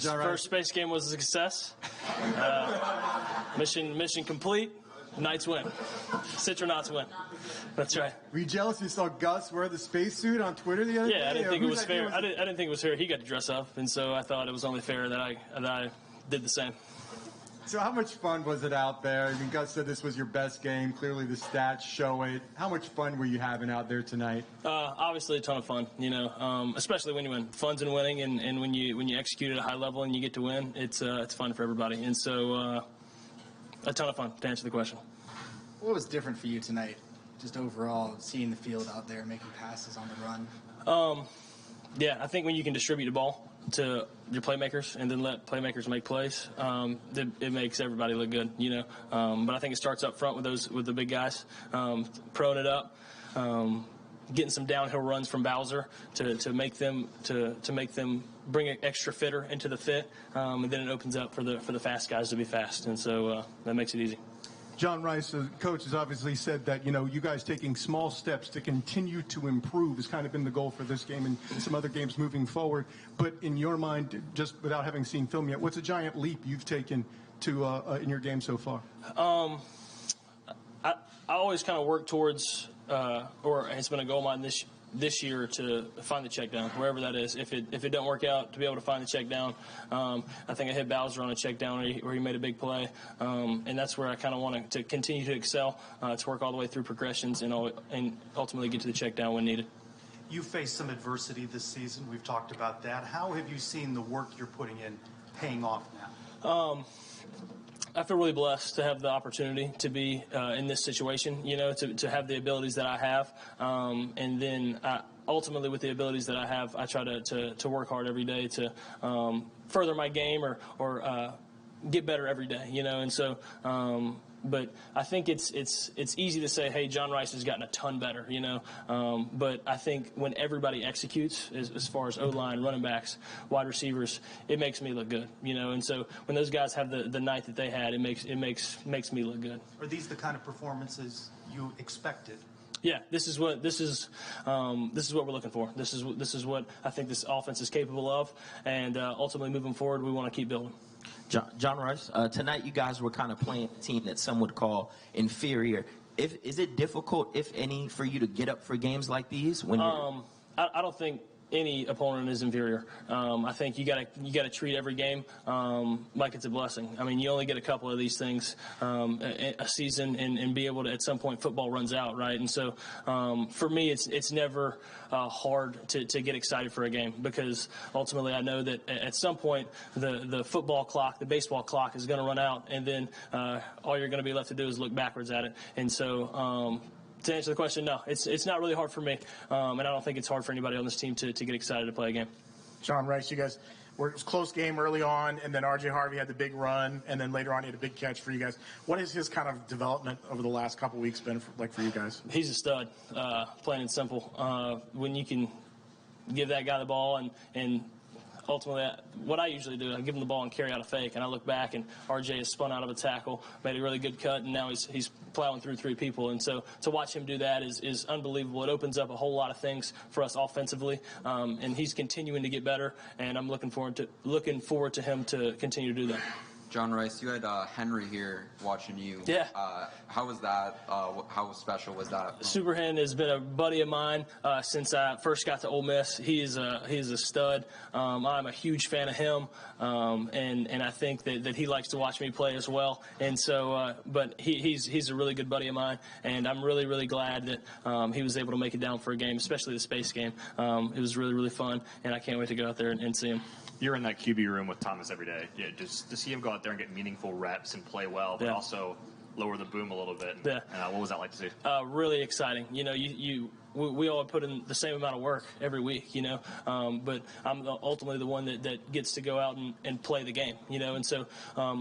First space game was a success. Mission complete. Knights win. Citronauts win. That's right. Were you jealous you saw Gus wear the spacesuit on Twitter the other day? Yeah, I didn't think it was fair. I didn't think it was fair. He got to dress up, and so I thought it was only fair that I did the same. So how much fun was it out there? I mean, Gus said this was your best game. Clearly the stats show it. How much fun were you having out there tonight? Obviously a ton of fun, especially when you win. Fun's in winning, and when you execute at a high level and you get to win, it's fun for everybody. And so a ton of fun, to answer the question. What was different for you tonight, just overall, seeing the field out there, making passes on the run? Yeah, I think when you can distribute the ball to your playmakers and then let playmakers make plays, it makes everybody look good, But I think it starts up front with the big guys, proing it up, getting some downhill runs from Bowser to make them bring an extra fitter into the fit, and then it opens up for the fast guys to be fast, and so that makes it easy. John Rhys, the coach, has obviously said that, you guys taking small steps to continue to improve has kind of been the goal for this game and some other games moving forward. But in your mind, just without having seen film yet, what's a giant leap you've taken to in your game so far? I always kind of work towards, or it's been a goal of mine this year to find the check down, wherever that is. If it doesn't work out, to be able to find the check down. I think I hit Bowser on a check down where he made a big play, and that's where I kind of want to continue to excel, to work all the way through progressions and ultimately get to the check down when needed. You faced some adversity this season. We've talked about that. How have you seen the work you're putting in paying off now? I feel really blessed to have the opportunity to be in this situation, to have the abilities that I have. And then ultimately with the abilities that I have, I try to work hard every day to further my game or get better every day, And so, but I think it's easy to say, hey, John Rhys has gotten a ton better, But I think when everybody executes, as far as O-line, running backs, wide receivers, it makes me look good, And so when those guys have the night that they had, it makes me look good. Are these the kind of performances you expected? Yeah, this is what we're looking for. This is what I think this offense is capable of, and ultimately moving forward, we want to keep building. John Rhys, tonight you guys were kind of playing a team that some would call inferior. Is it difficult, if any, for you to get up for games like these? When I don't think any opponent is inferior. I think you gotta treat every game like it's a blessing. I mean, you only get a couple of these things a season, and be able to, at some point, football runs out, right? And so for me, it's never hard to get excited for a game, because ultimately I know that at some point the football clock, the baseball clock is going to run out, and then all you're going to be left to do is look backwards at it. And so to answer the question, no, it's not really hard for me, and I don't think it's hard for anybody on this team to get excited to play a game. John Rhys, you guys, it was a close game early on, and then R.J. Harvey had the big run, and then later on he had a big catch for you guys. What has his kind of development over the last couple of weeks been like for you guys? He's a stud, plain and simple. When you can give that guy the ball and ultimately, what I usually do, I give him the ball and carry out a fake, and I look back, and RJ has spun out of a tackle, made a really good cut, and now he's plowing through three people. And so to watch him do that is unbelievable. It opens up a whole lot of things for us offensively, and he's continuing to get better, and I'm looking forward to him to continue to do that. John Rhys, you had Henry here watching you. Yeah. How was that? How special was that? Super Hen has been a buddy of mine since I first got to Ole Miss. He is a stud. I'm a huge fan of him, and I think that he likes to watch me play as well. And so, but he's a really good buddy of mine, and I'm really, really glad that he was able to make it down for a game, especially the space game. It was really, really fun, and I can't wait to go out there and see him. You're in that QB room with Thomas every day. Yeah, just to see him go out there and get meaningful reps and play well, but also lower the boom a little bit. Yeah. What was that like to see? Really exciting. We all put in the same amount of work every week, but I'm ultimately the one that gets to go out and play the game, and so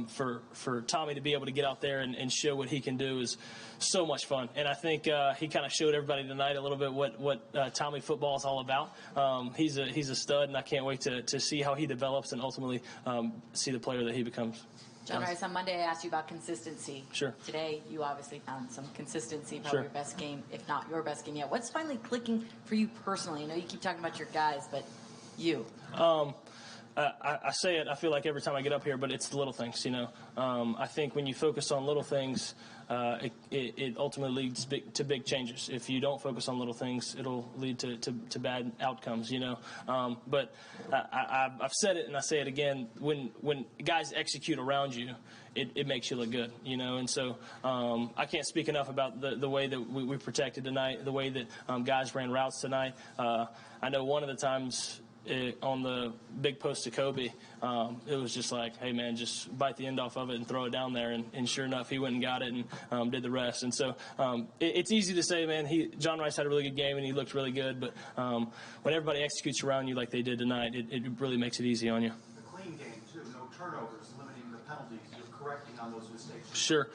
for Tommy to be able to get out there and show what he can do is so much fun. And I think he kind of showed everybody tonight a little bit what Tommy football is all about. He's a stud, and I can't wait to see how he develops and ultimately see the player that he becomes. John Rhys, on Monday I asked you about consistency. Sure. Today you obviously found some consistency, probably your best game, if not your best game yet. What's finally clicking for you personally? I know you keep talking about your guys, but you. I say it, I feel like every time I get up here, but it's the little things, you know. I think when you focus on little things, it ultimately leads to big changes. If you don't focus on little things, it'll lead to bad outcomes, you know. But I've said it and I say it again, when guys execute around you, it makes you look good, you know. And so I can't speak enough about the way that we protected tonight, the way that guys ran routes tonight. I know one of the times on the big post to Kobe, it was just like, hey, man, just bite the end off of it and throw it down there. And sure enough, he went and got it and did the rest. And so it's easy to say, man, John Rhys had a really good game and he looked really good. But when everybody executes around you like they did tonight, it really makes it easy on you. The clean game, too. No turnovers, limiting the penalties. You're correcting on those mistakes. Sure.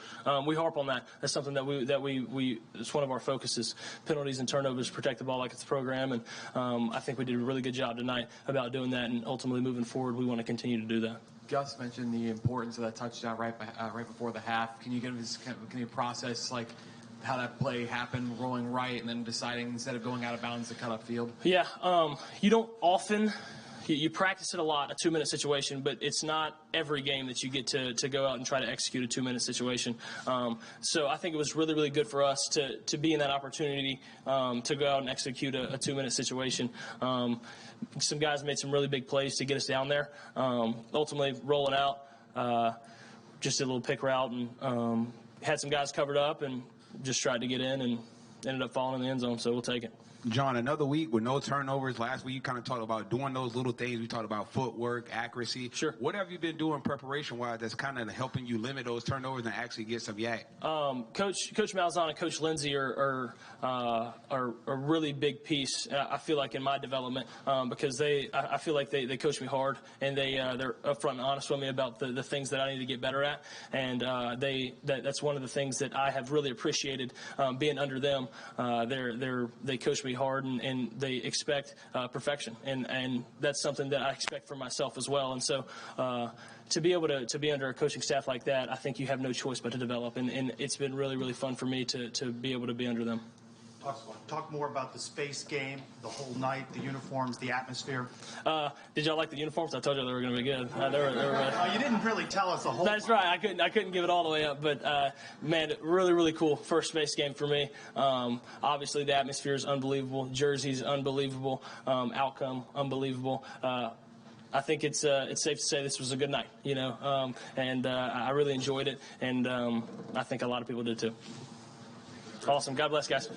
We harp on that. That's something that we it's one of our focuses. Penalties and turnovers, protect the ball like it's a program. And I think we did a really good job tonight about doing that. And ultimately moving forward, we want to continue to do that. Gus mentioned the importance of that touchdown right before the half. Can you give us can you process like how that play happened, rolling right, and then deciding instead of going out of bounds to cut upfield? Yeah. You don't often. You practice it a lot, a 2-minute situation, but it's not every game that you get to go out and try to execute a 2-minute situation. So I think it was really, really good for us to be in that opportunity to go out and execute a 2-minute situation. Some guys made some really big plays to get us down there. Ultimately, rolling out, just did a little pick route and had some guys covered up and just tried to get in and ended up falling in the end zone, so we'll take it. John, another week with no turnovers. Last week you kind of talked about doing those little things. We talked about footwork, accuracy. Sure. What have you been doing preparation-wise that's kind of helping you limit those turnovers and actually get some yak? Coach Malzahn and Coach Lindsey are a really big piece, I feel like, in my development because I feel like they coach me hard and they're upfront and honest with me about the things that I need to get better at. And that's one of the things that I have really appreciated being under them. They coach me hard and they expect perfection, and that's something that I expect for myself as well. And so to be able to be under a coaching staff like that, I think you have no choice but to develop, and it's been really, really fun for me to be able to be under them. Talk more about the space game, the whole night, the uniforms, the atmosphere. Did y'all like the uniforms? I told you they were going to be good. You didn't really tell us the whole. That's right. I couldn't give it all the way up, but man, really, really cool first space game for me. Obviously, the atmosphere is unbelievable. Jersey's unbelievable. Outcome unbelievable. I think it's safe to say this was a good night, you know, and I really enjoyed it, and I think a lot of people did too. Awesome. God bless, guys.